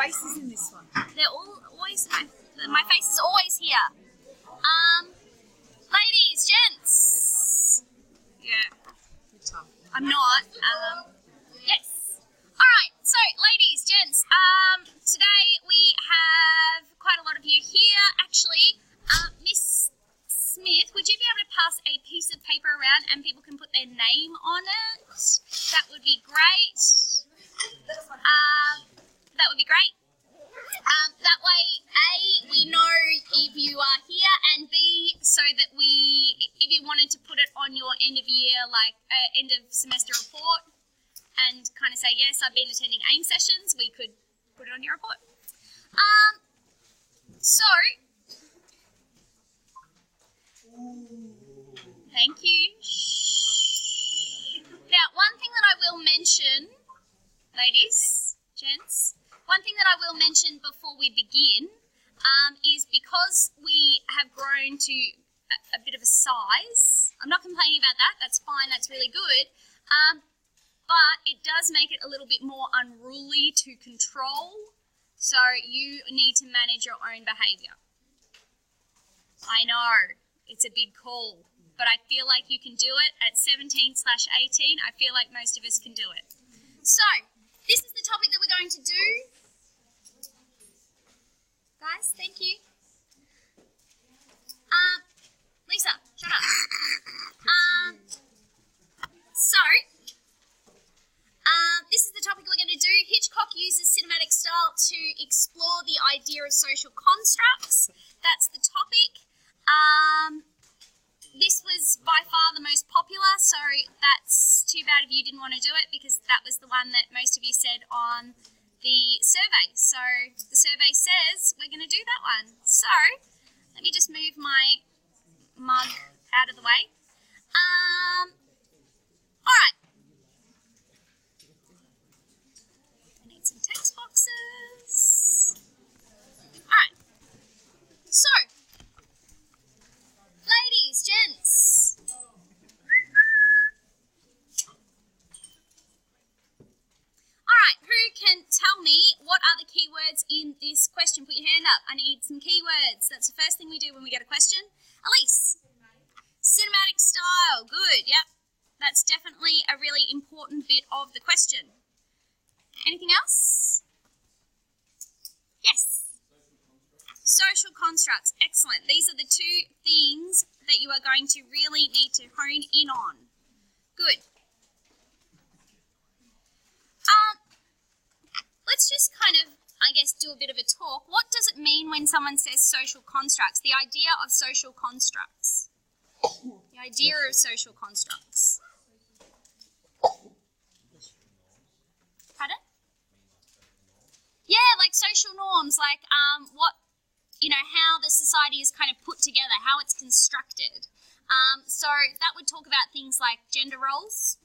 face is in this one? They're all always, my face is always here. Ladies, gents. Yeah. Tough. I'm not. Yes. All right. So, ladies, gents. Today we have quite a lot of you here. Actually, Miss Smith, would you be able to pass a piece of paper around and people can put their name on it? That would be great. That would be great. That way, A, we know if you are here, and B, so that if you wanted to put it on your end of year, like end of semester report, and kind of say, yes, I've been attending AIM sessions, we could put it on your report. So, thank you. Now, one thing that I will mention, ladies, gents, one thing that I will mention before we begin is because we have grown to a bit of a size, I'm not complaining about that, that's fine, that's really good, but it does make it a little bit more unruly to control, so you need to manage your own behaviour. I know, it's a big call, but I feel like you can do it at 17/18, I feel like most of us can do it. So, this is the topic that we're going to do. Guys, thank you. Lisa, shut up. This is the topic we're going to do. Hitchcock uses cinematic style to explore the idea of social constructs. That's the topic. This was by far the most popular, so that's too bad if you didn't want to do it because that was the one that most of you said on the survey. So the survey says we're going to do that one. So let me just move my mug out of the way. All right. I need some text boxes. All right. So, ladies, gents. All right, who can tell me what are the keywords in this question? Put your hand up. I need some keywords. That's the first thing we do when we get a question. Elise. Cinematic style. Good, yep. That's definitely a really important bit of the question. Anything else? Yes. Social constructs. Excellent. These are the two things that you are going to really need to hone in on. Good. Let's just kind of, I guess, do a bit of a talk. What does it mean when someone says social constructs? The idea of social constructs. The idea of social constructs. Pardon? Yeah, like social norms, like how the society is kind of put together, how it's constructed. So that would talk about things like gender roles,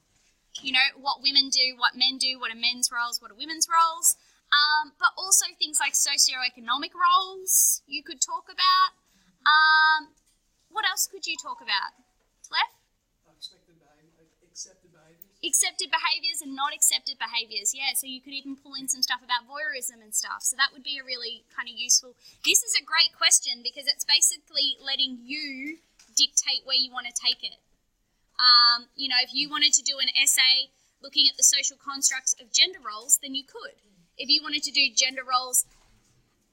what women do, what men do, what are men's roles, what are women's roles, but also things like socioeconomic roles you could talk about. What else could you talk about? Clef? Accepted behaviours and not accepted behaviours, yeah. So you could even pull in some stuff about voyeurism and stuff. So that would be a really kind of useful... This is a great question because it's basically letting you dictate where you want to take it. If you wanted to do an essay looking at the social constructs of gender roles, then you could. If you wanted to do gender roles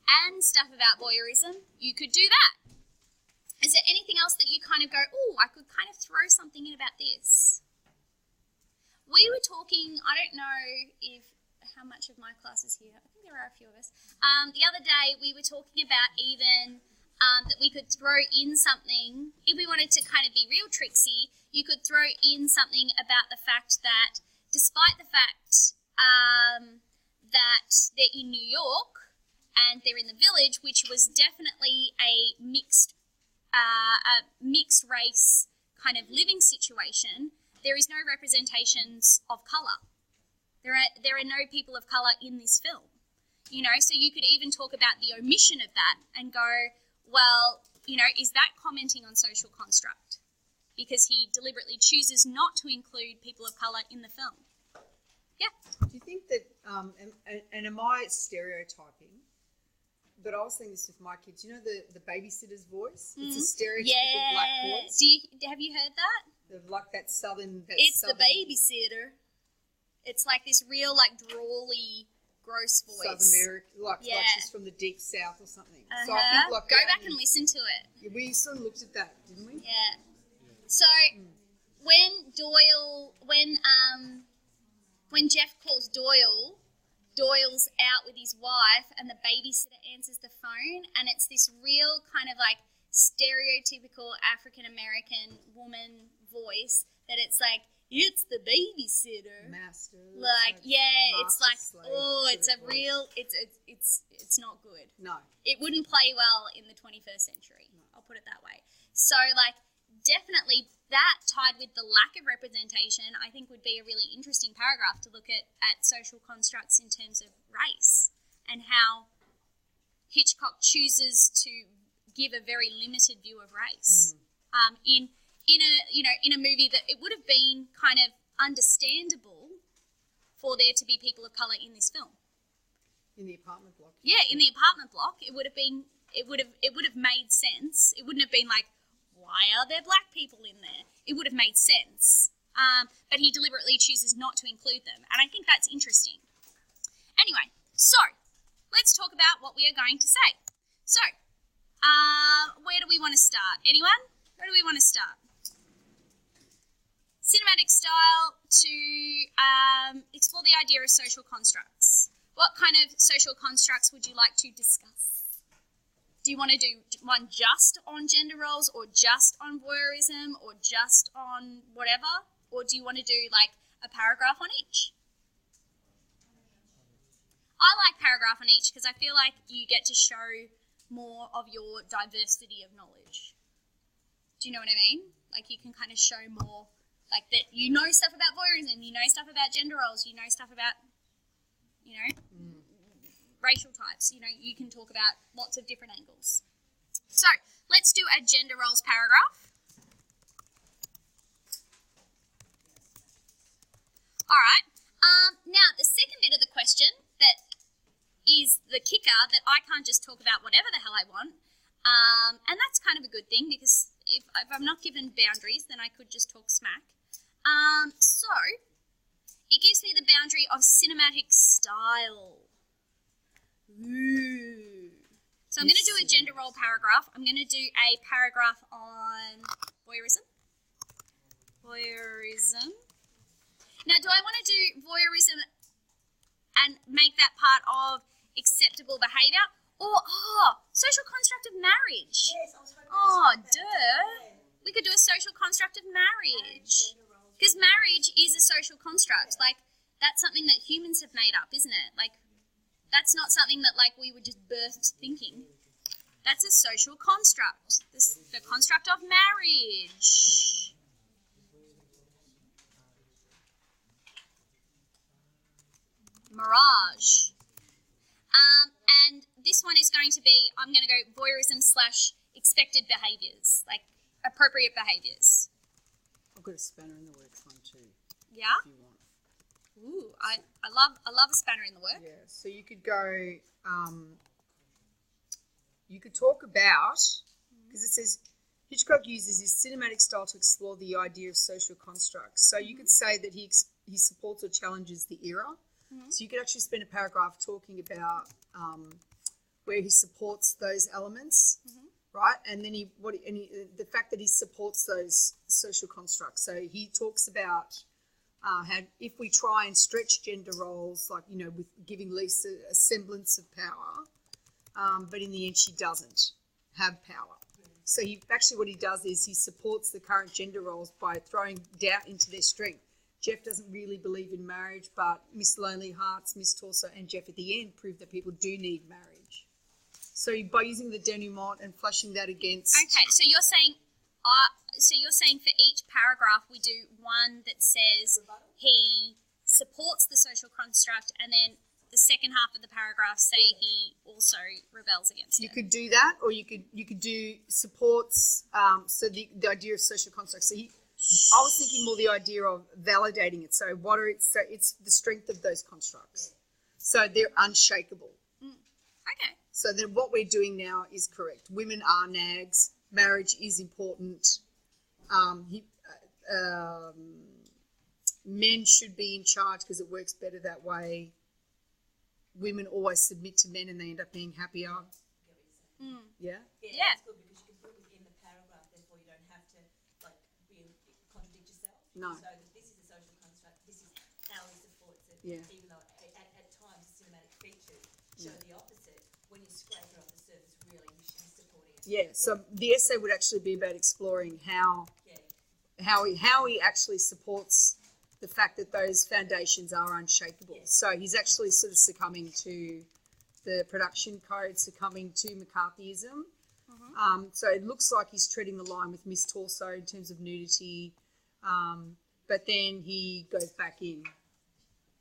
and stuff about voyeurism, you could do that. Is there anything else that you kind of go, oh, I could kind of throw something in about this? We were talking, I don't know how much of my class is here. I think there are a few of us. The other day we were talking about even that we could throw in something, if we wanted to kind of be real tricksy, you could throw in something about the fact that despite the fact that they're in New York and they're in the village, which was definitely a mixed race kind of living situation, there is no representations of colour. There are no people of colour in this film. So you could even talk about the omission of that and go, well, is that commenting on social construct? Because he deliberately chooses not to include people of colour in the film. Yeah. Do you think that, and am I stereotyping? But I was thinking this with my kids. You know the babysitter's voice? It's a stereotypical black voice. Have you heard that? Like that southern. It's the babysitter. It's like this real, like, drawly, gross voice. South America, like she's from the deep south or something. So I think like go back and listen to it. Yeah, we sort of looked at that, didn't we? Yeah. So when Jeff calls Doyle's out with his wife, and the babysitter answers the phone, and it's this real kind of like stereotypical African American woman voice that it's like, it's the babysitter. Master. Like, it's like, slave, it's a real, it's not good. No. It wouldn't play well in the 21st century. No. I'll put it that way. So, like, definitely that tied with the lack of representation, I think would be a really interesting paragraph to look at social constructs in terms of race and how Hitchcock chooses to give a very limited view of race in a movie that it would have been kind of understandable for there to be people of colour in this film. In the apartment block. Yeah, in the apartment block, it would have made sense. It wouldn't have been like, why are there black people in there? It would have made sense. But he deliberately chooses not to include them. And I think that's interesting. Anyway, so let's talk about what we are going to say. So, where do we want to start? Anyone? Where do we want to start? Cinematic style to explore the idea of social constructs. What kind of social constructs would you like to discuss? Do you want to do one just on gender roles or just on voyeurism or just on whatever? Or do you want to do like a paragraph on each? I like paragraph on each because I feel like you get to show more of your diversity of knowledge. Do you know what I mean? Like you can kind of show more, like that you know stuff about voyeurism, you know stuff about gender roles, you know stuff about, racial types. You can talk about lots of different angles. So let's do a gender roles paragraph. All right. Now, the second bit of the question that is the kicker, that I can't just talk about whatever the hell I want, and that's kind of a good thing because if I'm not given boundaries, then I could just talk smack. So it gives me the boundary of cinematic style. Ooh. So I'm going to do a gender role paragraph. I'm going to do a paragraph on voyeurism. Voyeurism. Now, do I want to do voyeurism and make that part of acceptable behaviour? Or, social construct of marriage. Yes, I was hoping duh. We could do a social construct of marriage. Because marriage is a social construct. Like, that's something that humans have made up, isn't it? Like, that's not something that, like, we were just birthed thinking. That's a social construct. The construct of marriage. Mirage. And this one is going to be, I'm going to go voyeurism / expected behaviours, like appropriate behaviours. I've got a spanner in the works one too. Yeah? If you want. Ooh, I love a spanner in the works. Yeah, so you could go, you could talk about, because it says, Hitchcock uses his cinematic style to explore the idea of social constructs. So you could say that he supports or challenges the era. Mm-hmm. So you could actually spend a paragraph talking about where he supports those elements, right? And then the fact that he supports those social constructs. So he talks about how if we try and stretch gender roles, like, with giving Lisa a semblance of power, but in the end she doesn't have power. So what he does is he supports the current gender roles by throwing doubt into their strength. Jeff doesn't really believe in marriage, but Miss Lonely Hearts, Miss Torso, and Jeff at the end prove that people do need marriage. So by using the denouement and flashing that against... Okay, so you're saying for each paragraph we do one that says he supports the social construct, and then the second half of the paragraph say he also rebels against it. You could do that, or you could do supports, so the idea of social construct. So I was thinking more the idea of validating it. So it's the strength of those constructs. So they're unshakable. Okay. So then what we're doing now is correct. Women are nags. Marriage is important. Men should be in charge because it works better that way. Women always submit to men and they end up being happier. Yeah? Yeah. It's good because you can put within the paragraph, therefore you don't have to contradict yourself. No. So that this is a social construct, this is how he supports it, Yeah. even though at times the cinematic features show the opposite. When you scrape it off the surface, really you should be supporting it. Yeah. So the essay would actually be about exploring how he actually supports the fact that those foundations are unshakable. So he's actually sort of succumbing to the production code, succumbing to McCarthyism. So it looks like he's treading the line with Miss Torso in terms of nudity, but then he goes back in.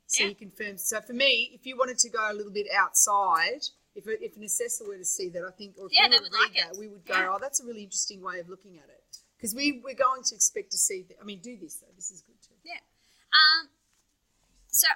So he confirms. So for me, if you wanted to go a little bit outside, if an assessor were to see that, I think, or if we they were would to read like it. that, we would go, oh, that's a really interesting way of looking at it. Because we're going to expect to see, do this though. This is good too. Yeah. So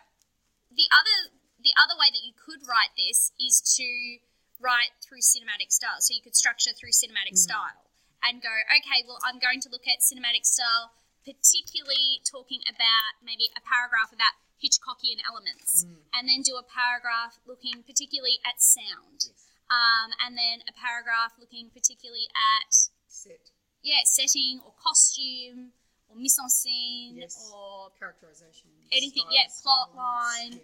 the other way that you could write this is to write through cinematic style. So you could structure through cinematic style and go, okay, well, I'm going to look at cinematic style, particularly talking about maybe a paragraph about Hitchcockian elements, and then do a paragraph looking particularly at sound, and then a paragraph looking particularly at setting or costume or mise en scène or characterization, anything, styles, plot line,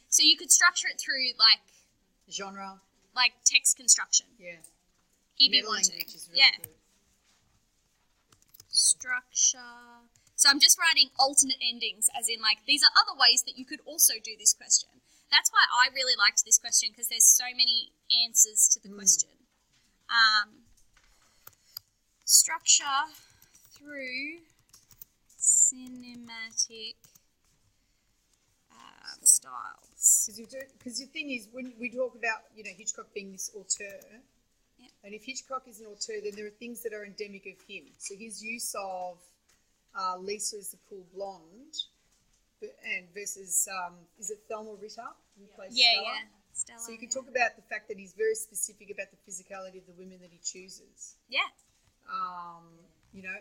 So you could structure it through genre, like text construction. if you Meta want to. language is really good. Structure. So I'm just writing alternate endings, as in these are other ways that you could also do this question. That's why I really liked this question, because there's so many answers to the question. Structure through cinematic styles. Because the thing is, when we talk about Hitchcock being this auteur, and if Hitchcock is an auteur, then there are things that are endemic of him. So his use of Lisa as the cool blonde, and versus is it Thelma Ritter who plays Stella? Stella. So you can talk about the fact that he's very specific about the physicality of the women that he chooses. Yeah.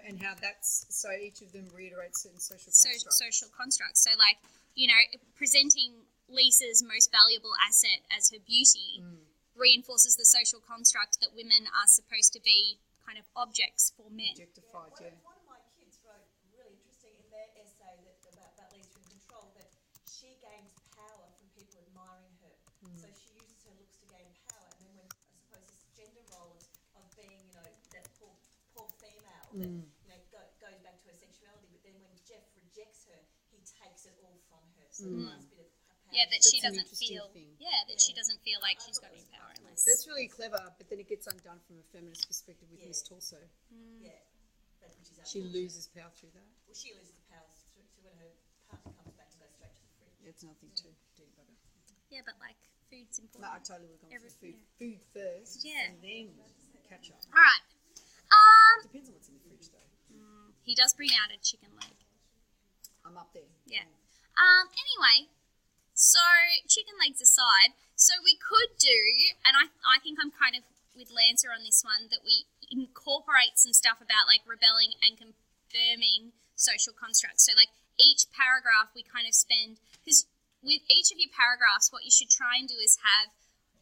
And how that's so each of them reiterates certain social constructs. Social constructs. So presenting Lisa's most valuable asset as her beauty reinforces the social construct that women are supposed to be kind of objects for men. Objectified, One of my kids wrote really interesting in their essay about Lisa in Control that she gains power from people admiring her. So she uses her looks to gain power, and then when I suppose this gender role of being, that poor female that goes back to her sexuality, but then when Jeff rejects her, he takes it all from her. So the last bit of power. Yeah, that she That's an doesn't interesting feel. thing. Yeah, that she doesn't feel like she's got any power unless. That's really clever, but then it gets undone from a feminist perspective with Miss Torso. Yeah, which is She loses power through that. Well, she loses the power through to when her partner comes back and goes straight to the fridge. It's nothing to do about it. Yeah, but food's No, important. I totally would have gone for food. Food first, Yeah. and then catch up. All right. Depends on what's in the fridge, though. He does bring out a chicken leg. I'm up there. Yeah. Anyway, so chicken legs aside, so we could do, and I think I'm kind of with Lancer on this one, that we incorporate some stuff about rebelling and confirming social constructs. So each paragraph we kind of spend, because with each of your paragraphs, what you should try and do is have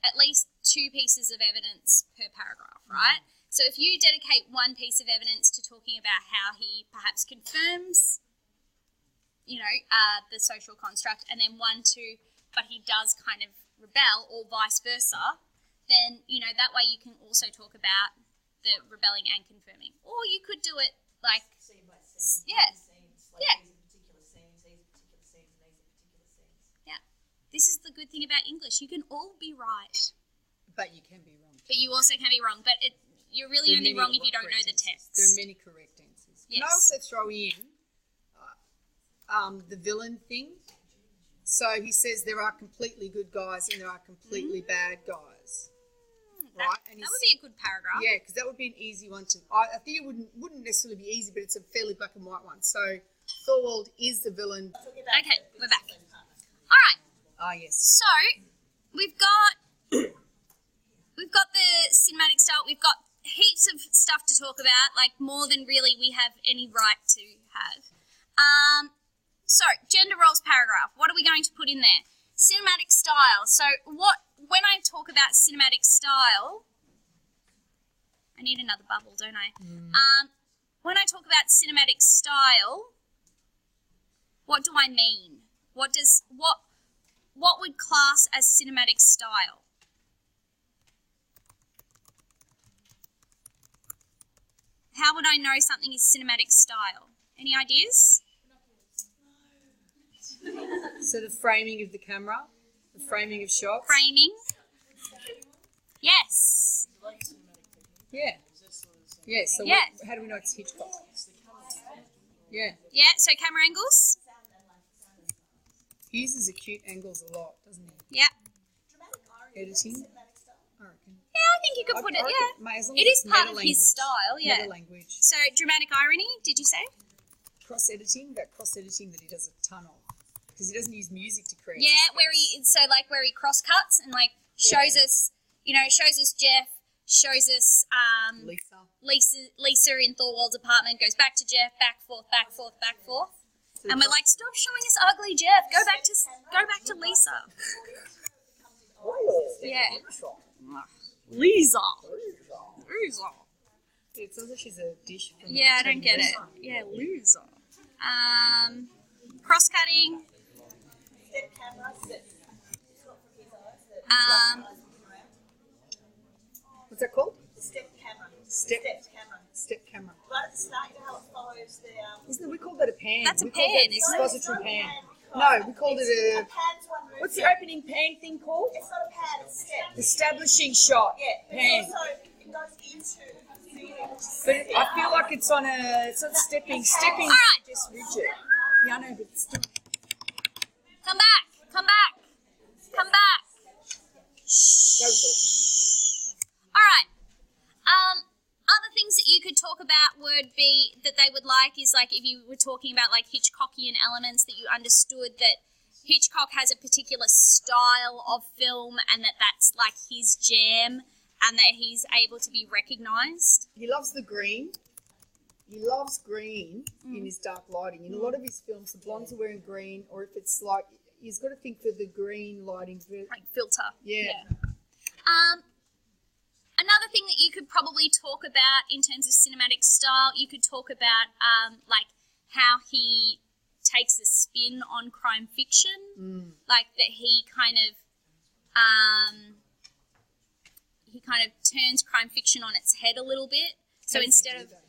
at least 2 pieces of evidence per paragraph, right? So if you dedicate one piece of evidence to talking about how he perhaps confirms, the social construct, and then one to, but he does kind of rebel, or vice versa, then, that way you can also talk about the rebelling and confirming. Or you could do it Scene by scene. Yeah. Scenes, Yeah. These are particular scenes, these are particular scenes, and these are particular scenes. yeah. This is the good thing about English. You can all be right, But you can be wrong. but you also can be wrong. But you're really only wrong if you don't know the text. There are many correct answers. Can I Yes. also throw in the villain thing? So he says there are completely good guys and there are completely bad guys. right? And That would be a good paragraph. yeah, because that would be an easy one to. I think it wouldn't necessarily be easy, but it's a fairly black and white one. So Thorwald is the villain. Okay, we're back. All right. Ah, yes. So we've got the cinematic style. We've got heaps of stuff to talk about, like more than really we have any right to have. So gender roles paragraph. What are we going to put in there? Cinematic style. So when I talk about cinematic style, I need another bubble, don't I? When I talk about cinematic style, what do I mean? What would class as cinematic style? How would I know something is cinematic style? Any ideas? So the framing of the camera, the framing of shots. Framing? Yes. Yeah. Yeah. So Yeah. how do we know it's Hitchcock? Yeah. Yeah, so camera angles? He uses acute angles a lot, doesn't he? Yeah. Editing. I reckon. Yeah, I think you could put it, yeah. As long It as is it's part meta of his language. style, yeah. Meta language. So dramatic irony, did you say? Cross editing, that cross editing that he does a ton of. Because he doesn't use music to create. Yeah, suspense. where he cross cuts and like shows us, shows us Jeff, shows us Lisa in Thorwald's apartment, goes back to Jeff, back forth, back forth, back forth. And we're like, stop showing us ugly Jeff. Go back to Lisa. Yeah. Lisa. It sounds like she's a dish. From Yeah, I don't get it. Yeah, Lisa. Cross cutting. Step camera, step. It's not from his eyes. What's that called? Step camera. Step camera. Step camera. Right at the start, you know how it follows the. Isn't it? We call that a pan. That's a We call pan, that an isn't it? expository pan. No, we called it a. Pan's one move. What's the opening pan thing called? It's not a pan, it's a step. Establishing shot. Yeah, but Pan. it's also, it goes into feeling. But I feel like it's on a. It's not stepping. Stepping is Alright. just rigid. Yeah, I know, but it's still. Come back. Come back. Come back. Go for it. All right. Other things that you could talk about would be that they would like is like if you were talking about like Hitchcockian elements that you understood that Hitchcock has a particular style of film and that's like his jam and that he's able to be recognised. He loves the green. He loves green in his dark lighting. In a lot of his films, the blondes are wearing green, or if it's like, he's got to think for the green lighting. Like filter. Yeah. Another thing that you could probably talk about in terms of cinematic style, you could talk about like how he takes a spin on crime fiction, like that he kind of turns crime fiction on its head a little bit. So How does he instead do of that?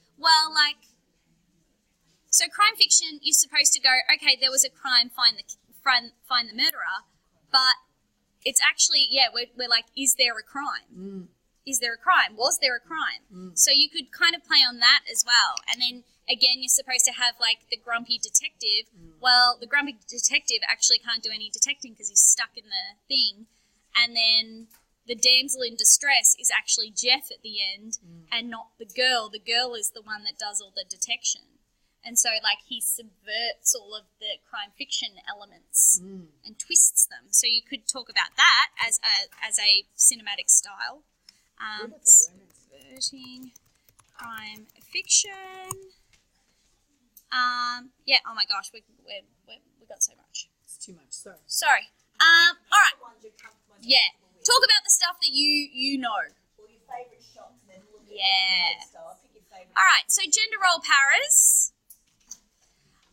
so crime fiction, you're supposed to go, okay, there was a crime, find the murderer, but it's actually we're like, is there a crime? Is there a crime? Was there a crime? So you could kind of play on that as well. And then again, you're supposed to have like the grumpy detective. Well, the grumpy detective actually can't do any detecting because he's stuck in the thing. And then the damsel in distress is actually Jeff at the end and not the girl. The girl is the one that does all the detection. And so like he subverts all of the crime fiction elements and twists them. So you could talk about that as a cinematic style. Subverting crime fiction. Yeah. Oh my gosh, we got so much. It's too much. Sorry. All right. Ones you come to mind. Yeah. Talk about the stuff that you know. Or your favourite shots, and then look at Yeah. the style. Pick your favourite. All right. So gender role paras.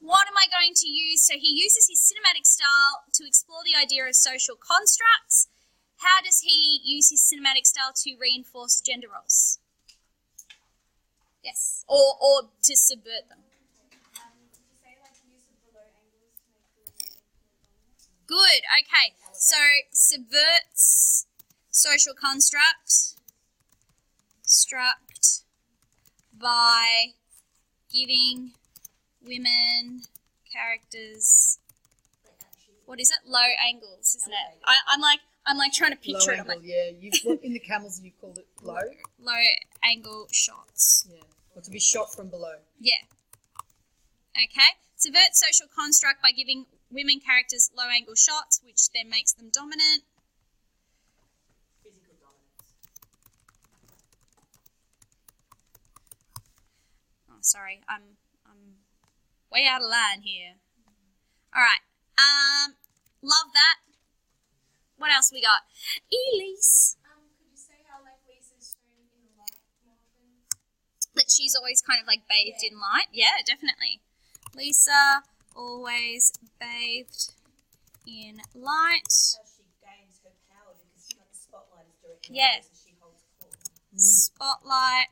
What am I going to use? So he uses his cinematic style to explore the idea of social constructs. How does he use his cinematic style to reinforce gender roles? Yes. Or to subvert them. Good. Okay. So subverts social construct by giving women characters. What is it? Low angles, isn't it? I'm like trying to Low picture it. I'm angle, like, yeah. In the camels, you called it low. low angle shots. Yeah. Or to be shot from below. Yeah. Okay. Subvert social construct by giving women characters low angle shots, which then makes them dominant. Physical dominance. Oh, sorry, I'm way out of line here. All right. Love that. What else we got? Elise. Could you say how like Lisa's shown in the light more often? That she's always kind of like bathed in light. Yeah, definitely. Lisa always bathed in light. That's how she gains her power because like, the spotlight is directly on Yeah. her, so she holds court. Spotlight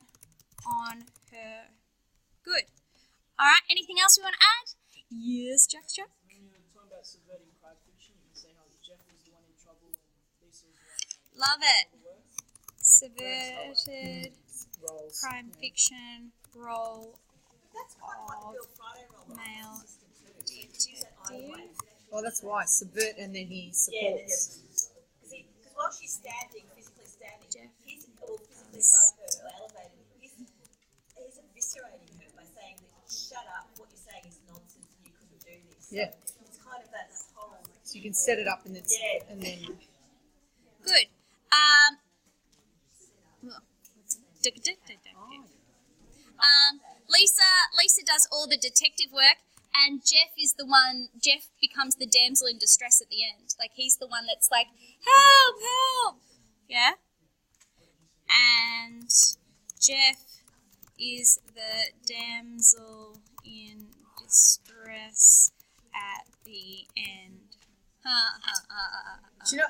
on her. Good. All right. Anything else we want to add? Yes, Jack. When you're talking about subverting crime fiction, you can say how Jeff was the one in trouble and Lisa was the one Love it. who worked. Subverted Roles. crime fiction role That's quite like the Bill Friday role. male detective. Oh, that's why. Subvert and then he supports. Because while she's standing, physically standing, Jeff he's all physically above her or elevated. He's eviscerating her by saying that shut up, what you're saying is nonsense and you couldn't do this. Yeah. It's kind of that whole. So you can set it up and then. Yeah. And then Good. Lisa does all the detective work, and Jeff becomes the damsel in distress at the end. Like, he's the one that's like, help. Yeah? And Jeff is the damsel in distress at the end. Do you know,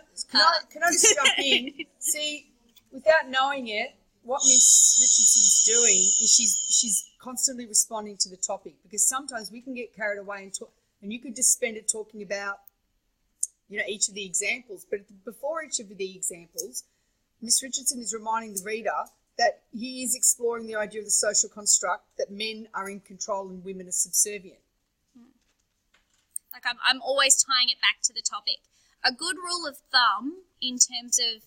can I just jump in? See, without knowing it, what Miss Richardson's doing is she's constantly responding to the topic, because sometimes we can get carried away and talk, and you could just spend it talking about, each of the examples. But before each of the examples, Miss Richardson is reminding the reader that he is exploring the idea of the social construct that men are in control and women are subservient. Like, I'm always tying it back to the topic. A good rule of thumb in terms of,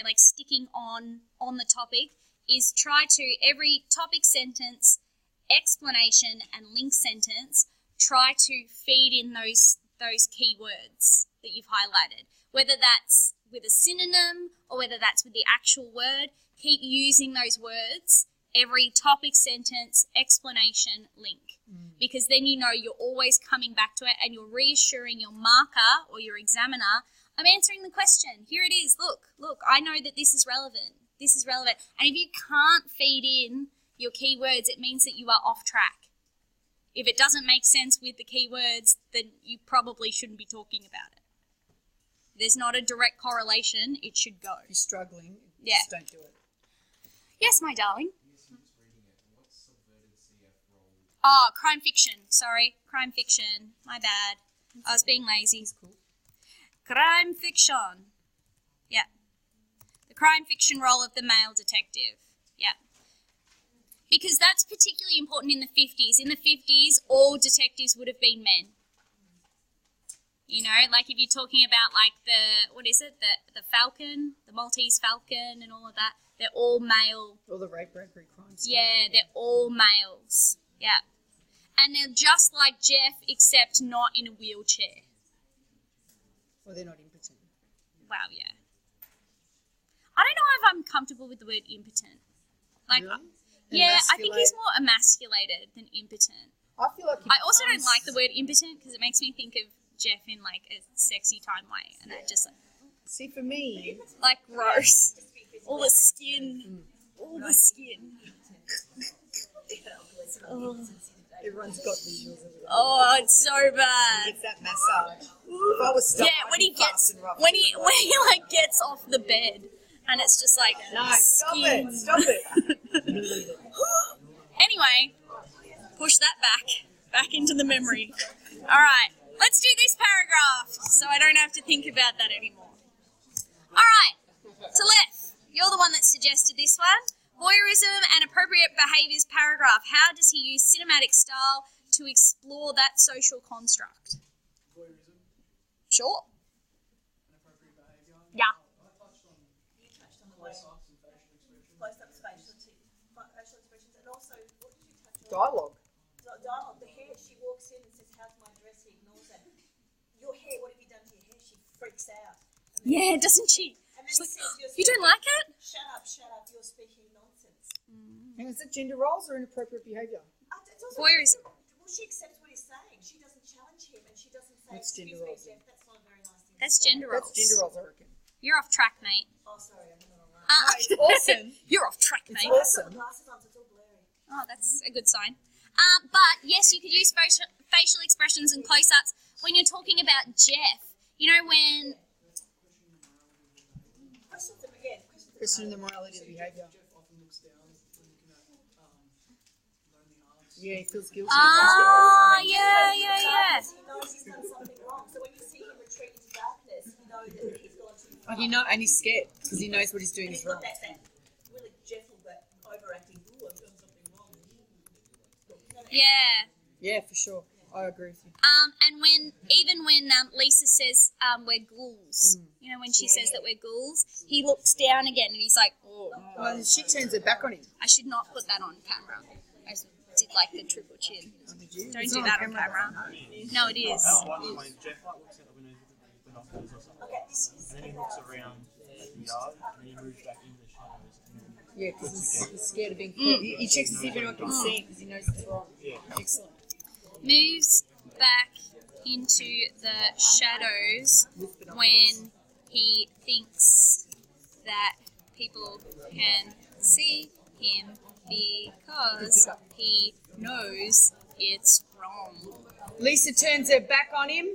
like sticking on the topic is try to, every topic sentence, explanation, and link sentence, try to feed in those key words that you've highlighted. Whether that's with a synonym or whether that's with the actual word, keep using those words every topic sentence, explanation, link. Because then you're always coming back to it and you're reassuring your marker or your examiner, I'm answering the question. Here it is. Look, I know that this is relevant. This is relevant. And if you can't feed in your keywords, it means that you are off track. If it doesn't make sense with the keywords, then you probably shouldn't be talking about it. There's not a direct correlation. It should go. If you're struggling, Yeah. just don't do it. Yes, my darling. Oh, crime fiction. Sorry. Crime fiction. My bad. I was being lazy. Cool. Crime fiction. Yeah. The crime fiction role of the male detective. Yeah. Because that's particularly important in the 50s. In the 50s, all detectives would have been men. Like if you're talking about like the Falcon, the Maltese Falcon and all of that, they're all male. All the rape, robbery, crimes. Yeah, they're all males. Yeah. And they're just like Jeff, except not in a wheelchair. Or they're not impotent. Wow, yeah. I don't know if I'm comfortable with the word impotent. Like, Really? yeah, I think he's Emasculate? more emasculated than impotent. I feel like he I also don't becomes- like the word impotent because it makes me think of Jeff in like a sexy time way, and I just See, for me, like gross. All the skin, all the skin. everyone's got visuals of it. Oh, it's so bad. It's that massage. If I was stuck, Yeah, I'd when be he gets fast and rough. when he like gets off the bed, and it's just like No, stop skin. it! Stop it! Anyway, push that back into the memory. All right, let's do this paragraph so I don't have to think about that anymore. All right, Talef, you're the one that suggested this one. Voyeurism and appropriate behaviours paragraph. How does he use cinematic style to explore that social construct? Voyeurism Sure. and appropriate Yeah. You touched on the close-up facial expressions, and also, what did you touch on? Dialogue. Dialogue. The hair, she walks in and says, how's my dress? He ignores it. Your hair, what have you done to your hair? She freaks out. Yeah, doesn't she? And then She's he like, says, you don't like it? shut up, you're speaking nonsense. And is it gender roles or inappropriate behaviour? It's also, Voyeurism. well, she accepts what he's saying. She doesn't challenge him, and she doesn't say, That's excuse gender me, roles. Jeff, that's not a very nice thing That's to say. gender That's roles. gender roles, I reckon. You're off track, mate. Oh, sorry, I'm not alright. Ah, It's awesome. You're off track, It's mate. awesome. I've got the glasses on, so it's all blurry. Oh, that's a good sign. But yes, you could use facial expressions and close-ups when you're talking about Jeff. You know when? Questions again. Question the morality of the behaviour. Jeff often looks down when looking at lonely hearts. Yeah, he feels guilty. Ah, yeah. He knows he's done something wrong. So when you see him retreat into darkness, you know that he's gone too far. And he's scared because he knows what he's doing And is he's got wrong. that really gentle but overacting, ooh, I've done something wrong. Yeah. Yeah, for sure. I agree with you. And when Lisa says we're ghouls, you know, when she says that we're ghouls, he looks down again and he's like, oh, Well, she turns her back on him. I should not put that on camera. I did like the triple chin. Oh, did you? Don't It's do not that on camera. No, it is. At one point, Jeff looks out the window with the binoculars or something, Okay, this is and then he looks around the yard, and then he moves back into the shadows, and then Yeah, because he's scared of being caught. He checks to see if anyone can see because he knows it's wrong. Yeah. Excellent. Moves back into the shadows With binoculars. when he thinks that people can see him because he knows it's wrong. Lisa turns her back on him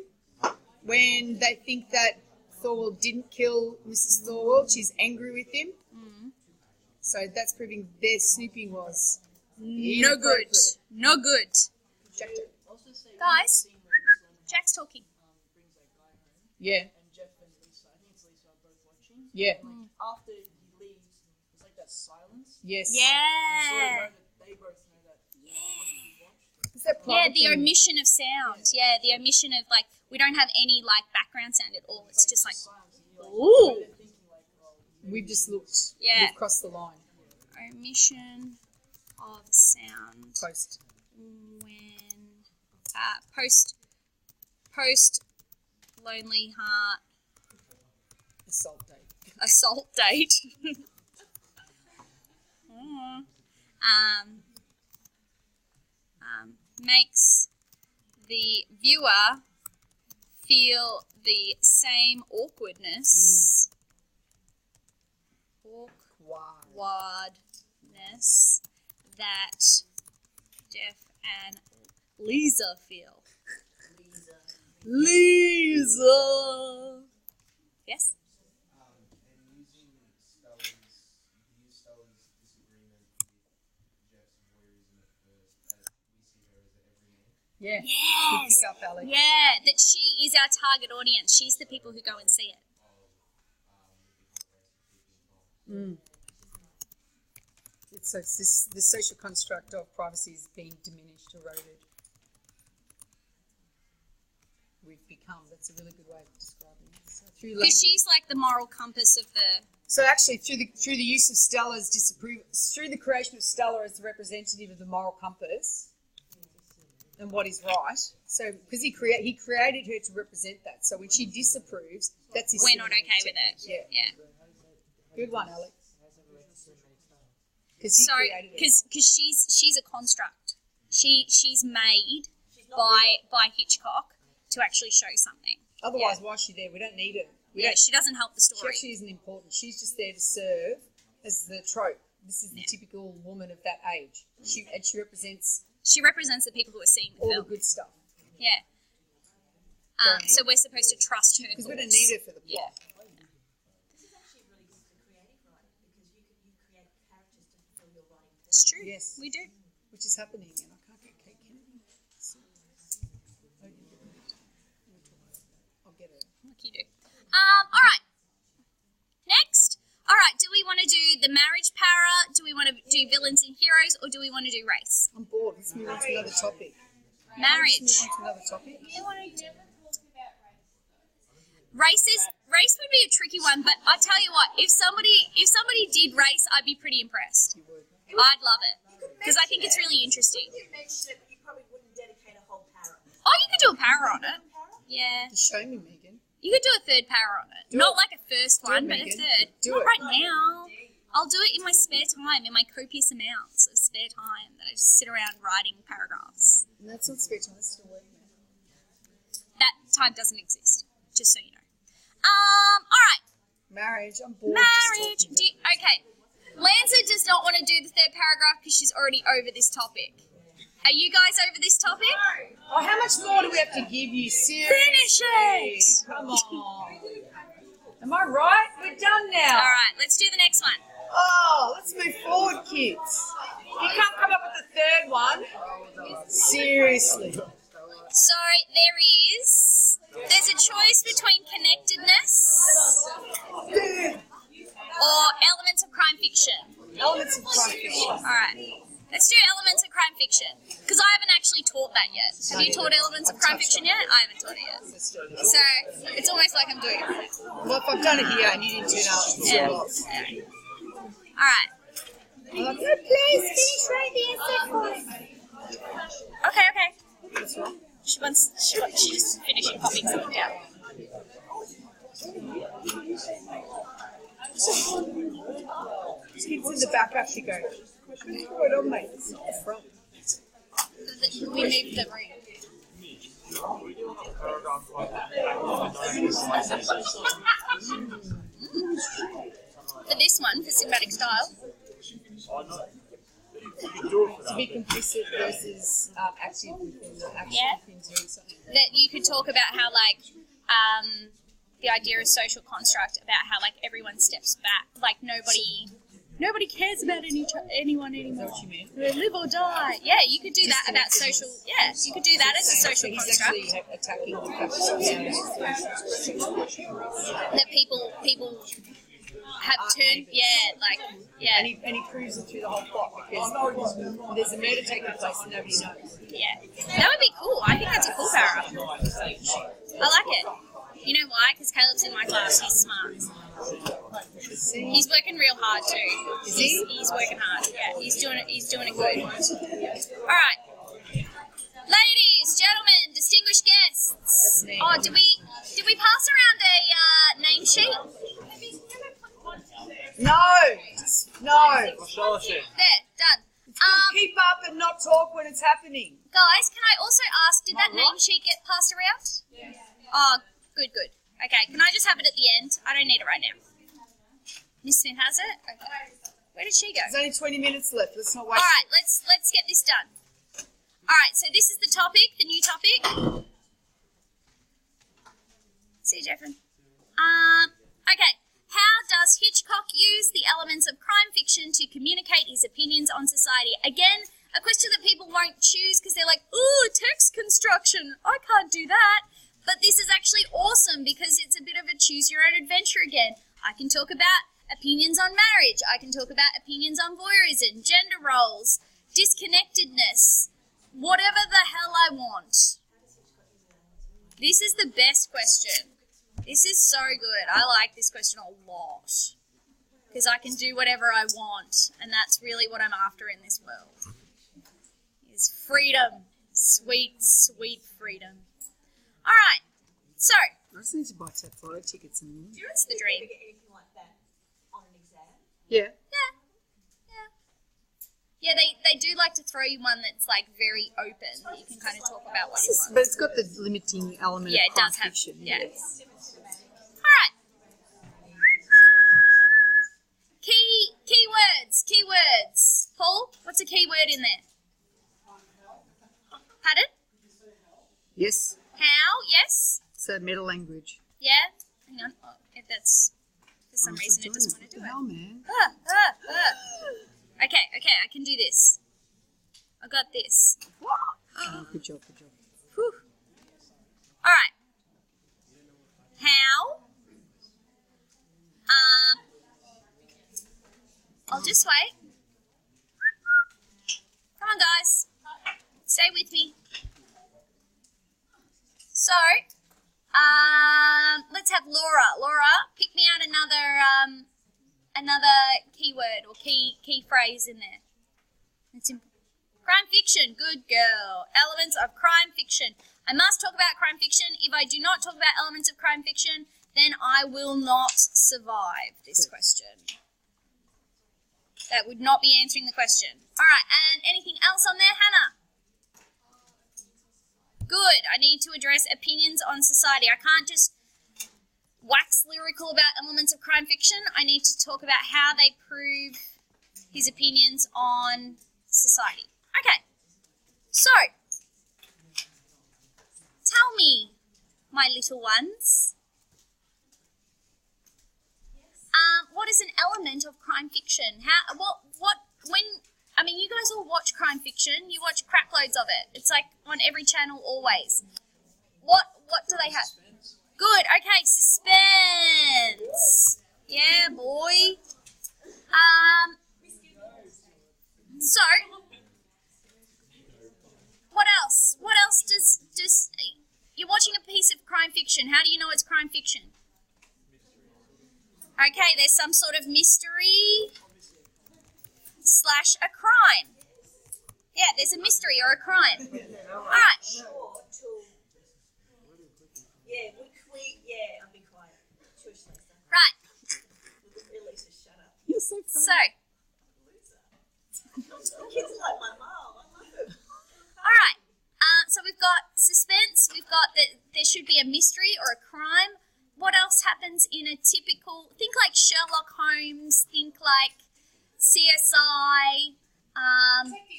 when they think that Thorwald didn't kill Mrs. Thorwald. She's angry with him. So that's proving their snooping was No good. No good. Rejected. Also say Guys, scene where this Jack's talking. brings that guy home, Yeah, and Jeff and Lisa, I think it's Lisa, are both watching. yeah, After he leaves, it's like that silence. yes. You sort of Yeah. know that they both know that he watched. Is that Yeah, part the of omission of sound. Yeah, the omission of like we don't have any like background sound at all. It's just like Silence, and you're like, ooh. they're thinking like, oh, We've just looked. Yeah. We've crossed the line. Omission of sound Post. when post lonely heart Assault date. assault date. Makes the viewer feel the same awkwardness. Wow. Awkwardness that Jeff and Lisa feel. Lisa. Yes? And using Stella's disagreement with Jeff's voyeurism at first, as we see her as at every end. Yeah. Good Yes. pick up, Alex. Yeah, that she is our target audience. She's the people who go and see it. So it's this, the social construct of privacy is being diminished, eroded. We've become. That's a really good way of describing it. So through Because language. she's like the moral compass of the. So actually, through the use of Stella's through the creation of Stella as the representative of the moral compass and what is right. So because he created her to represent that. So when she disapproves, that's his. We're not okay with it. Yeah. Yeah. Good one, Alex. Because he So, created it. because she's a construct. She's made by Hitchcock to actually show something. Otherwise, why is she there? We don't need her. We Yeah, don't. she doesn't help the She story. actually isn't important. She's just there to serve as the trope. This is the typical woman of that age. She represents She represents the people who are seeing the all the film. good stuff. Yeah. So we're supposed to trust her. Because we don't thoughts. need her for the plot. This is actually really good for creative writing because you create characters to fulfill your writing purpose. It's true. Yes. We do. Which is happening, and I can't get Kate Kennedy. So, I'll get her. Like you do. All right. Next. All right. Do we want to do the marriage para? Do we want to do villains and heroes, or do we want to do race? I'm bored. Let's move on to another topic. Marriage. Let's move on to another topic. You want to never talk about race. Race would be a tricky one, but I tell you what, if somebody did race, I'd be pretty impressed. I'd love it because I think it's really interesting. You mentioned it, but you probably wouldn't dedicate a whole para. Oh, you could do a para on it. Yeah, Just show me, Megan. you could do a third para on it. Not like a first one, but a Megan. third. Do Not it. right now. I'll do it in my spare time, in my copious amounts of spare time that I just sit around writing paragraphs. And that's not spare time, that's still work, man. That time doesn't exist, just so you know. All right. Marriage, I'm bored. Marriage. Just talking Okay. Lanza does not want to do the third paragraph because she's already over this topic. Are you guys over this topic? Oh, how much more do we have to give you? Seriously? Finish it! Come on. Am I right? We're done now. All right, let's do the next one. Oh, let's move forward, kids. You can't come up with the third one. Seriously. So there's a choice between connectedness or elements of crime fiction. Elements of crime fiction. All right. Let's do elements of crime fiction because I haven't actually taught that yet. Have you taught elements of crime fiction yet? I haven't taught it yet. So it's almost like I'm doing it. Well, if I've done it here and you didn't turn up, it's Yeah. your loss. All right. I'm like, no, please finish right the essay for us. Okay. What's wrong? She's just finishing popping something down. These kids in the back have to go. What's going on, mate? It's not the front. We moved the room. For this one, for cinematic style, To be complicit versus active within the action Yeah. things doing something. that you could talk about how the idea of social construct, about how everyone steps back, nobody cares about anyone anymore. Is that what you mean? Live or die. Yeah, you could do that about social. Yeah, you could do that as a So social he's construct. actually attacking the fact That people have turned. and he proves it through the whole plot because there's a murder taking place and nobody knows. Yeah, that would be cool. I think that's a cool para. I like it. You know why? Because Caleb's in my class. He's smart. See? He's working real hard too. Is he? He's working hard. Yeah, he's doing it. He's doing it good. All right, ladies, gentlemen, distinguished guests. That's me. Oh, did we pass around a name sheet? No! There, done. Keep up and not talk when it's happening. Guys, can I also ask, did that name sheet get passed around? Yeah. Oh, good. Okay, can I just have it at the end? I don't need it right now. Miss Smith has it? Okay. Where did she go? There's only 20 minutes left. Let's not All waste right, let's get this done. All right, so this is the topic, the new topic. See you, Jeffrey. Okay. How does Hitchcock use the elements of crime fiction to communicate his opinions on society? Again, a question that people won't choose because they're like, ooh, text construction. I can't do that. But this is actually awesome because it's a bit of a choose your own adventure again. I can talk about opinions on marriage. I can talk about opinions on voyeurism, gender roles, disconnectedness, whatever the hell I want. This is the best question. This is so good. I like this question a lot because I can do whatever I want, and that's really what I'm after in this world. Is freedom. Sweet, sweet freedom. All right. So, I just need to buy photo tickets in a minute. it's the dream. Get anything like that on an exam? Yeah. Yeah, they do like to throw you one that's very open. That you can kind of talk about what you want. But it's got the limiting element Yeah, of it crime does have. fiction. Yeah. All right. Keywords. Paul, what's a keyword in there? Pardon? Yes. How? Yes. So meta language. Yeah. Hang on. Oh, if that's for some reason it doesn't want to do What the hell, man? it. Okay. I can do this. I got this. Oh, good job. Whew. All right. How? I'll just wait. Come on, guys. Stay with me. So, Let's have Laura. Laura, pick me out another keyword or key phrase in there. Crime fiction. Good girl. Elements of crime fiction. I must talk about crime fiction. If I do not talk about elements of crime fiction, then I will not survive this question. That would not be answering the question. All right, and anything else on there, Hannah? Good. I need to address opinions on society. I can't just wax lyrical about elements of crime fiction. I need to talk about how they prove his opinions on society. Okay. So, tell me, my little ones, what is an element of crime fiction? You guys all watch crime fiction. You watch crap loads of it. It's like on every channel always. What do they have? Good. Okay, suspense. Yeah, boy. So, what else? What else does you're watching a piece of crime fiction. How do you know it's crime fiction? Okay, there's some sort of mystery / a crime. Yeah, there's a mystery or a crime. All right. Yeah, I'll be quiet. Shush, Lisa. Right. Lisa, shut up. You're so funny. So, Kids are like my mom. I love them. all right. So we've got suspense. We've got that there should be a mystery or a crime. What else happens in a typical? Think like Sherlock Holmes. Think like CSI.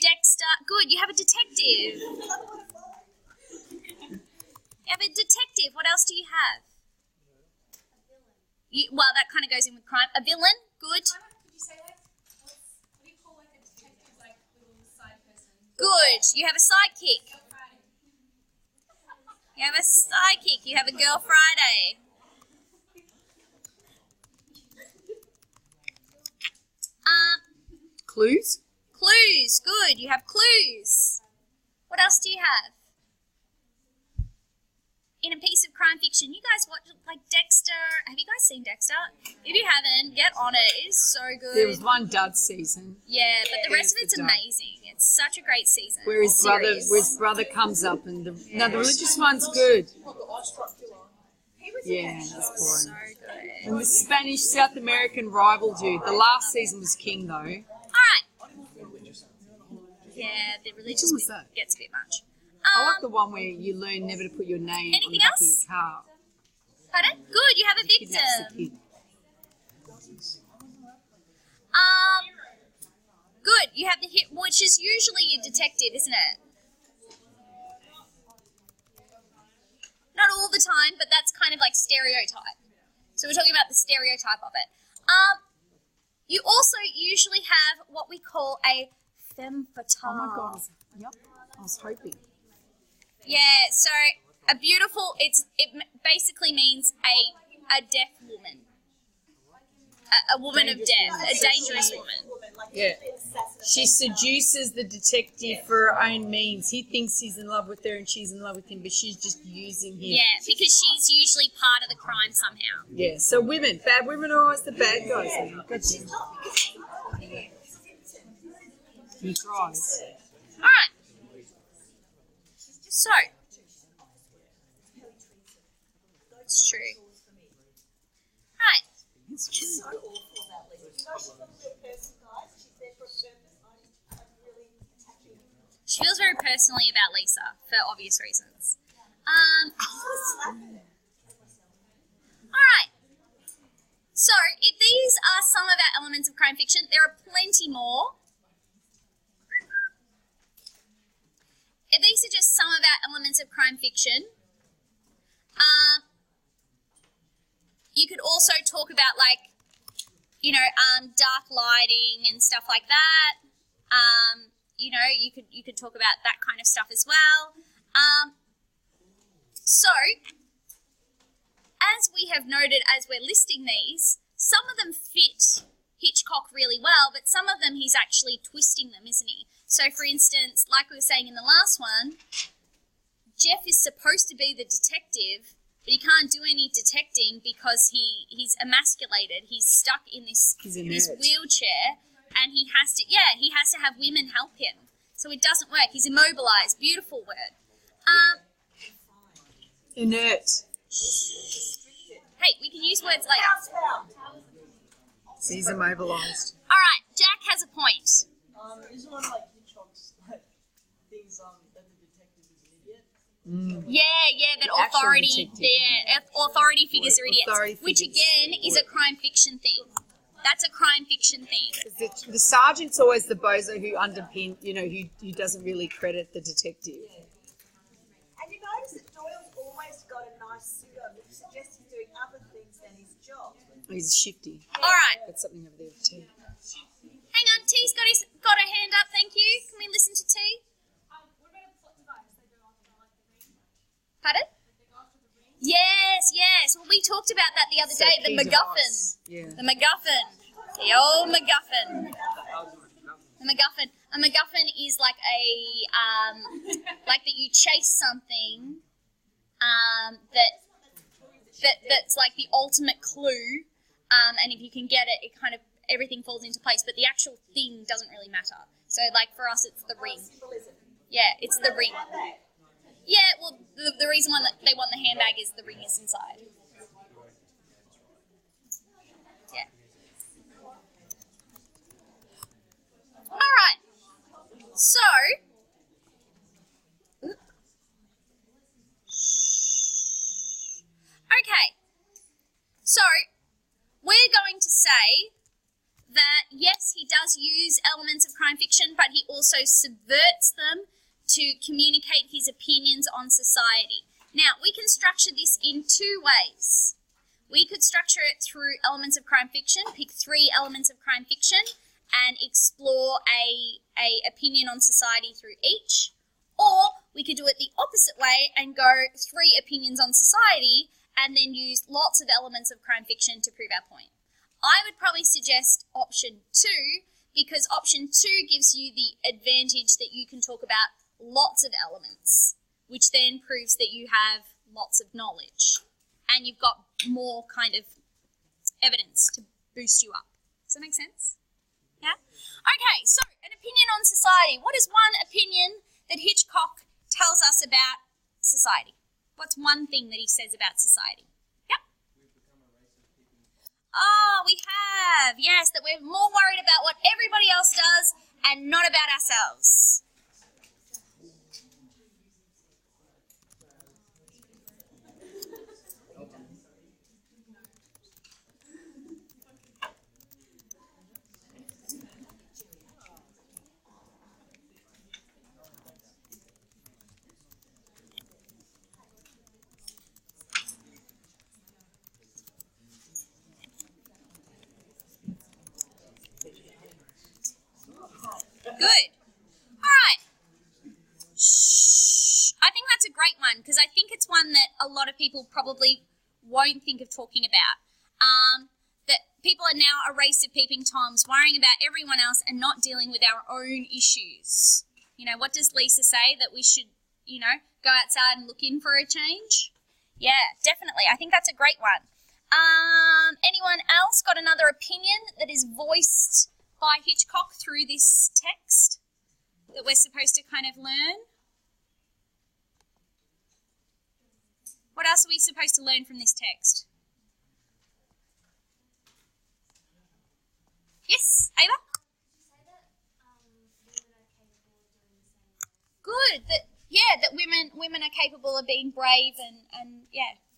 Dexter. Good. You have a detective. You have a detective. What else do you have? Well, that kind of goes in with crime. A villain. Good. Could you say that? What do you call like a detective, like little side person? Good. You have a sidekick. Girl Friday. You have a sidekick. You have a Girl Friday. Clues? Clues. Good. You have clues. What else do you have? In a piece of crime fiction, you guys watch like Dexter. Have you guys seen Dexter? If you haven't, get on it. It is so good. There was one dud season Yeah, but the rest of There's it's the dud. amazing. It's such a great season. where his brother comes up and the religious one's good. Yeah, that's So boring. good. And the Spanish South American rival dude. The last season was king though. All right. Yeah, the religious was bit that? gets a bit much. I like the one where you learn never to put your name on the Anything back of else? your car. Pardon? Good. You have a Kidnaps the victim. kid. Good. You have the hit, which is usually your detective, isn't it? Not all the time, but that's kind of like stereotype. So we're talking about the stereotype of it. You also usually have what we call a femme fatale. Oh my god. Yep. I was hoping. Yeah, so a beautiful, it basically means a deaf woman. A woman of death, a dangerous woman. Yeah. She seduces the detective for her own means. He thinks he's in love with her and she's in love with him, but she's just using him. Yeah, because she's usually part of the crime somehow. Yeah. So women, bad women are always the bad guys. Gotcha. He cries. All right. So, it's true. Right. It's true. So awful about Lisa. You know she's not a real person, guys. She's there for a purpose. I'm really attacking. She feels very personally about Lisa for obvious reasons. All right. So, if these are some of our elements of crime fiction, there are plenty more. If these are just some of our elements of crime fiction, you could also talk about dark lighting and stuff like that. You could talk about that kind of stuff as well. So, as we have noted as we're listing these, some of them fit Hitchcock really well, but some of them he's actually twisting them, isn't he? So, for instance, like we were saying in the last one, Jeff is supposed to be the detective, but he can't do any detecting because he's emasculated. He's stuck in this He's inert. wheelchair, and he has to have women help him. So it doesn't work. He's immobilized. Beautiful word. Inert. Hey, we can use words later. So he's immobilised. All right, Jack has a point. Isn't one like Hitchcock's like things that the detective is an idiot? Yeah, that The actual authority, detective. authority figures are idiots, Authority which figures. again is a crime fiction thing. That's a crime fiction thing. The sergeant's always the bozo who underpin, who doesn't really credit the detective. And you notice that Doyle's always got a nice suit on, which suggests he's doing other things than his job. He's shifty. All right, Got something over there for tea. hang on. T's got a hand up. Thank you. Can we listen to T? What about the plot device? They go after like the ring. Pardon? They go after the ring. Yes. Well, we talked about that the other day. The key MacGuffin. device. Yeah. The MacGuffin. The old MacGuffin. The MacGuffin. A MacGuffin is like like that you chase something that's like the ultimate clue, and if you can get it, it kind of everything falls into place. But the actual thing doesn't really matter. So like for us, it's the ring. Symbolism. Yeah, it's the ring. Handbag. Yeah, well, the reason why they want the handbag is the ring is inside. Yeah. All right. So, okay. So, we're going to say that yes, he does use elements of crime fiction, but he also subverts them to communicate his opinions on society. Now, we can structure this in two ways. We could structure it through elements of crime fiction, pick 3 elements of crime fiction, and explore a opinion on society through each. Or we could do it the opposite way and go 3 opinions on society and then use lots of elements of crime fiction to prove our point. I would probably suggest option 2 because option 2 gives you the advantage that you can talk about lots of elements, which then proves that you have lots of knowledge and you've got more kind of evidence to boost you up. Does that make sense? Yeah? Okay, so an opinion on society. What is one opinion that Hitchcock tells us about society? What's one thing that he says about society? Yep. Oh, we have. Yes, that we're more worried about what everybody else does and not about ourselves. Good. All right. Shh. I think that's a great one because I think it's one that a lot of people probably won't think of talking about. That people are now a race of peeping toms, worrying about everyone else and not dealing with our own issues. You know, what does Lisa say? That we should, go outside and look in for a change? Yeah, definitely. I think that's a great one. Anyone else got another opinion that is voiced by Hitchcock through this text that we're supposed to kind of learn? What else are we supposed to learn from this text? Yes, Ava? Good. That women are capable of being brave and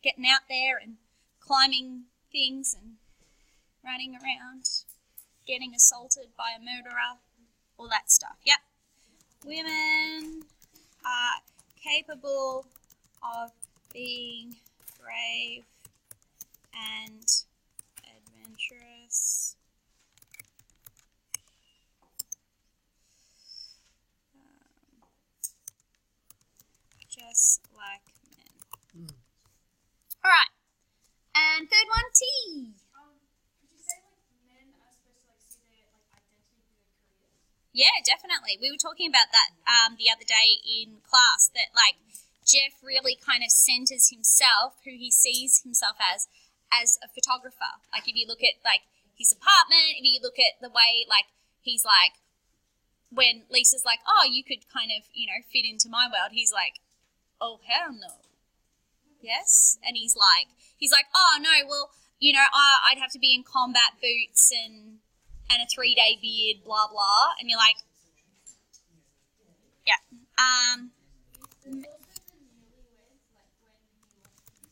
getting out there and climbing things and running around, getting assaulted by a murderer, all that stuff. Yep. Women are capable of being brave and adventurous. Just like men. All right. And third one, T. Could you say like men are supposed to like see their like identity through their careers? Yeah, definitely. We were talking about that the other day in class, that like Jeff really kind of centers himself, who he sees himself as a photographer. Like if you look at like his apartment, if you look at the way like he's like, when Lisa's like, oh, you could kind of, you know, fit into my world, he's like, oh, hell no. Yes? And he's like, oh, no, well, you know, I'd have to be in combat boots and a 3-day beard, blah, blah. And you're like, yeah.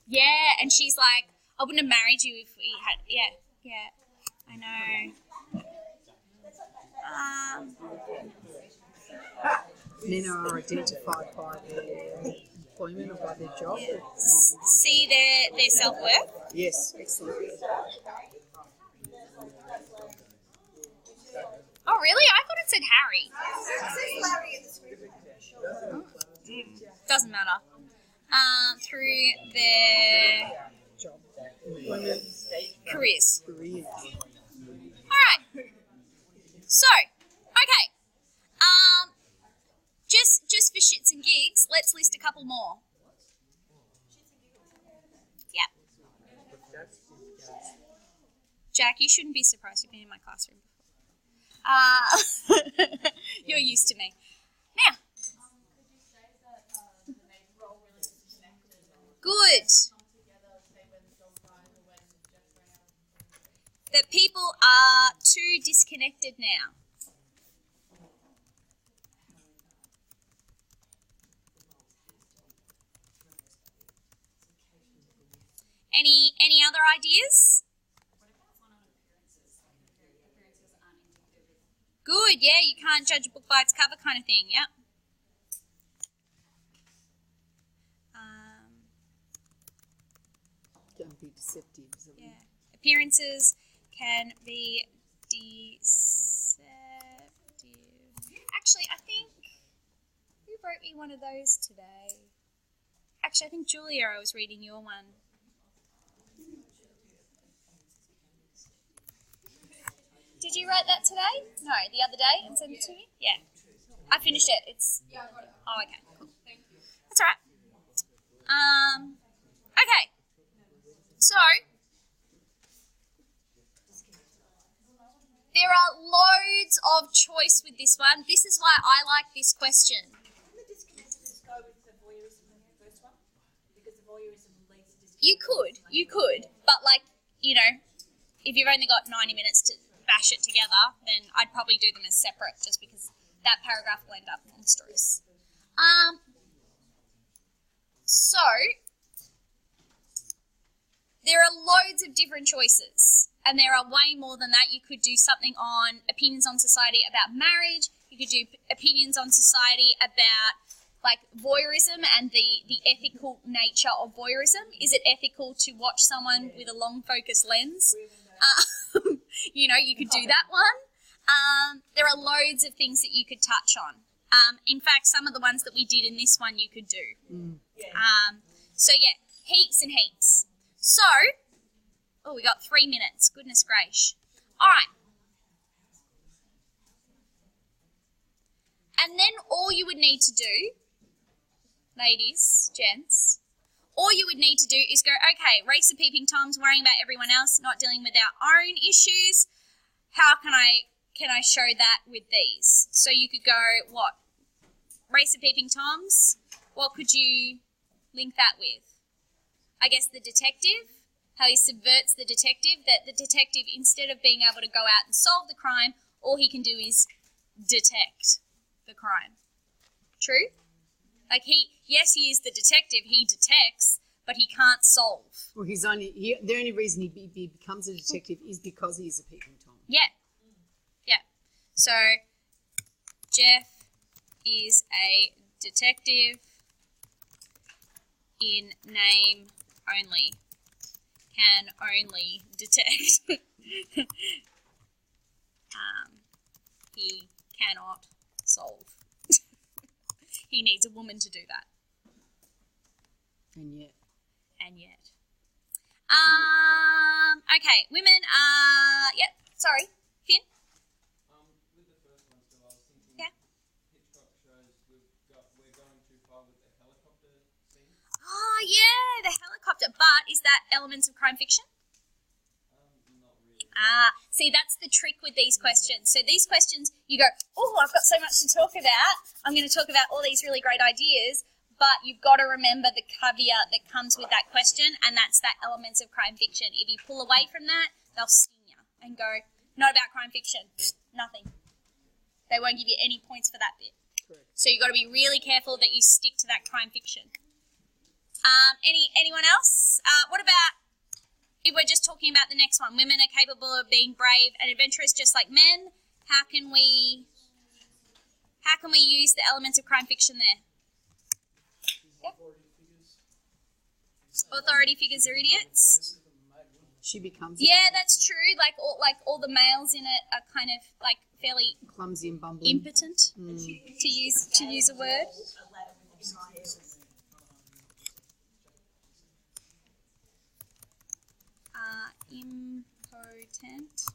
Yeah, and she's like, I wouldn't have married you if we had, yeah, I know. Men are identified by their employment or by their job. See their self-worth. Yes, excellent. Oh, really? I thought it said Harry. Doesn't matter. Through their Job. careers. Career. All right. So, okay. Just for shits and gigs, let's list a couple more. Yeah. Jack, you shouldn't be surprised. You've been in my classroom before. You're used to me. Now. Good. That people are too disconnected now. Any other ideas? Good, yeah, you can't judge a book by its cover kind of thing, yep. Don't be deceptive. Yeah. Appearances can be deceptive. Actually, I think, who wrote me one of those today? Actually, I think Julia, I was reading your one. Did you write that today? No, the other day and send it to me? Yeah. I finished it. Oh, okay. Cool. That's all right. Okay. So, there are loads of choice with this one. This is why I like this question. Can the disconnectedness go with the voyeurism in the first one? Because the voyeurism leads to disconnectedness. You could, but like, you know, if you've only got 90 minutes to bash it together, then I'd probably do them as separate just because that paragraph will end up monstrous. So, there are loads of different choices, and there are way more than that. You could do something on opinions on society about marriage. You could do opinions on society about like voyeurism and the ethical nature of voyeurism. Is it ethical to watch someone with a long focus lens? You know, you could do that one. There are loads of things that you could touch on. In fact, some of the ones that we did in this one you could do. So yeah, heaps and heaps. So, oh, we got 3 minutes. Goodness gracious. All right. And then all you would need to do, ladies, gents, all you would need to do is go, okay, race of peeping toms, worrying about everyone else, not dealing with our own issues. How can I show that with these? So you could go, what? Race of peeping toms. What could you link that with? I guess the detective, how he subverts the detective, that the detective, instead of being able to go out and solve the crime, all he can do is detect the crime. True? Like yes, he is the detective, he detects, but he can't solve. Well, the only reason he becomes a detective is because he is a peeping Tom. Yeah. Yeah. So, Jeff is a detective in name only. Can only detect. He cannot solve. He needs a woman to do that. And yet. Okay, women, yep, sorry, Finn? With the first one still, I was thinking Yeah. Hitchcock shows we're going too far with the helicopter yeah, the helicopter. But is that elements of crime fiction? See, that's the trick with these questions. So these questions, you go, oh, I've got so much to talk about. I'm going to talk about all these really great ideas, but you've got to remember the caveat that comes with that question, and that's that elements of crime fiction. If you pull away from that, they'll sting you and go, not about crime fiction, nothing. They won't give you any points for that bit. Correct. So you've got to be really careful that you stick to that crime fiction. Anyone else? What about if we're just talking about the next one? Women are capable of being brave and adventurous just like men. How can we use the elements of crime fiction there? Yep. Authority figures are idiots. She becomes Yeah, that's true. Like all the males in it are kind of like fairly clumsy and bumbling. impotent, to use a word. A ladder with tails. Impotent.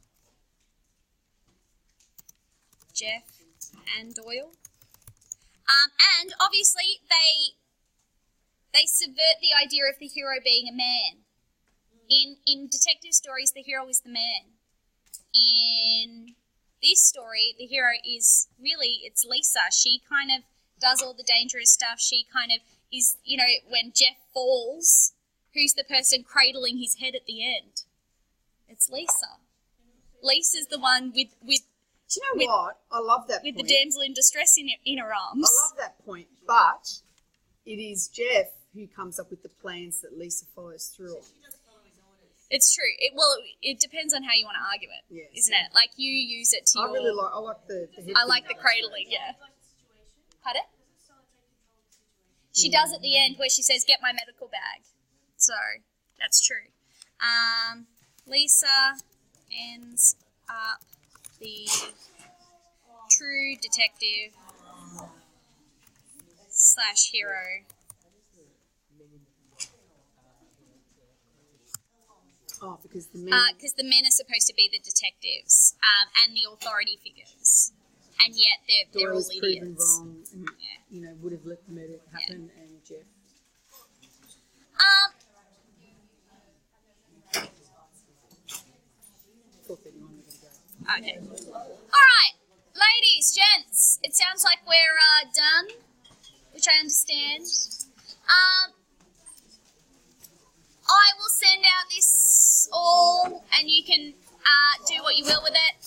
Jeff and Doyle. And obviously they subvert the idea of the hero being a man. In detective stories, the hero is the man. In this story, the hero is really, it's Lisa. She kind of does all the dangerous stuff. She kind of is, when Jeff falls, who's the person cradling his head at the end? It's Lisa. Lisa's the one with Do you know what? I love that with point. the damsel in distress in her arms. I love that point, but it is Jeff who comes up with the plans that Lisa follows through on. It's true. It depends on how you want to argue it, Yes. isn't it? Like you use it to I your... really like. I like the head I thing. like the cradling, yeah. Pardon? She does at the end where she says, "Get my medical bag." So that's true. Lisa ends up the true detective / hero. Oh, because the men. Because the men are supposed to be the detectives and the authority figures, and yet they're Doyle all was proven idiots. wrong, and would have let the murder happen, and Jeff. Okay. All right, ladies, gents. It sounds like we're done, which I understand. I will send out this all, and you can do what you will with it.